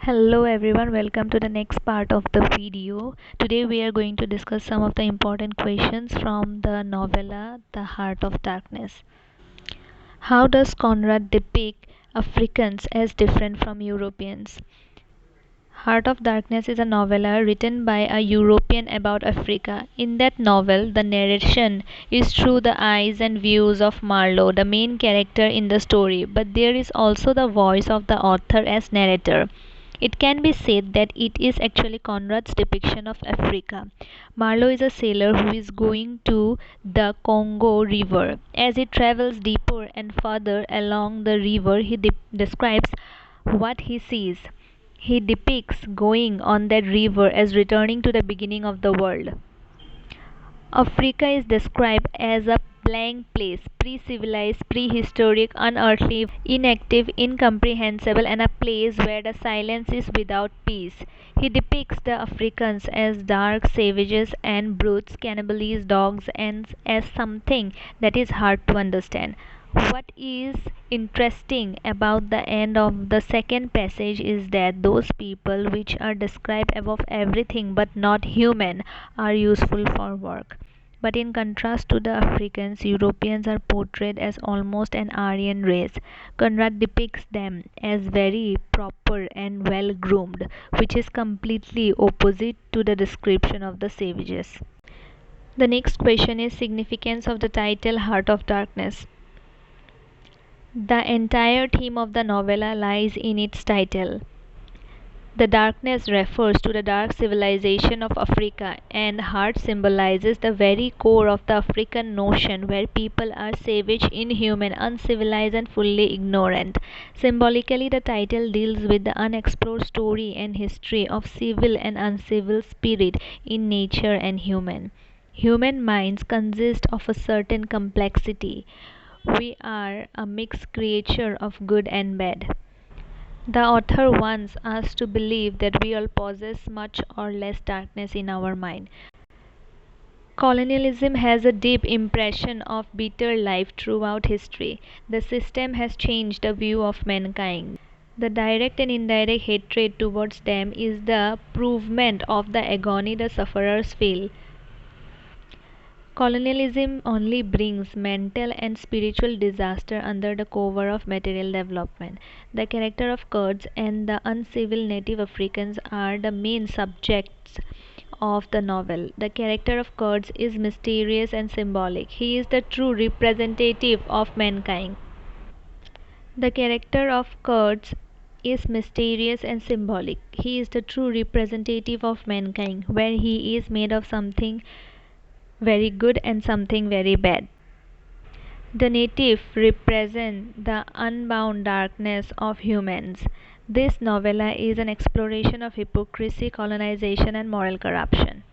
Hello everyone, welcome to the next part of the video. Today we are going to discuss some of the important questions from the novella The Heart of Darkness. How does Conrad depict Africans as different from Europeans? Heart of Darkness is a novella written by a European about Africa. In that novel, the narration is through the eyes and views of Marlow, the main character in the story, but there is also the voice of the author as narrator. It can be said that it is actually Conrad's depiction of Africa. Marlow is a sailor who is going to the Congo River. As he travels deeper and further along the river, he describes what he sees. He depicts going on that river as returning to the beginning of the world. Africa is described as a blank place, pre-civilized, prehistoric, unearthly, inactive, incomprehensible, and a place where the silence is without peace. He depicts the Africans as dark savages and brutes, cannibals, dogs, and as something that is hard to understand. What is interesting about the end of the second passage is that those people which are described above everything but not human are useful for work. But in contrast to the Africans, Europeans are portrayed as almost an Aryan race. Conrad depicts them as very proper and well groomed, which is completely opposite to the description of the savages. The next question is significance of the title Heart of Darkness. The entire theme of the novella lies in its title. The darkness refers to the dark civilization of Africa, and heart symbolizes the very core of the African notion where people are savage, inhuman, uncivilized, and fully ignorant. Symbolically, the title deals with the unexplored story and history of civil and uncivil spirit in nature and human. Human minds consist of a certain complexity. We are a mixed creature of good and bad. The author wants us to believe that we all possess much or less darkness in our mind. Colonialism has a deep impression of bitter life throughout history. The system has changed the view of mankind. The direct and indirect hatred towards them is the provement of the agony the sufferers feel. Colonialism only brings mental and spiritual disaster under the cover of material development. The character of Kurtz and the uncivil native Africans are the main subjects of the novel. The character of Kurtz is mysterious and symbolic. He is the true representative of mankind. The character of Kurtz is mysterious and symbolic. He is the true representative of mankind, where he is made of something very good and something very bad. The native represent the unbound darkness of humans. This novella is an exploration of hypocrisy, colonization, and moral corruption.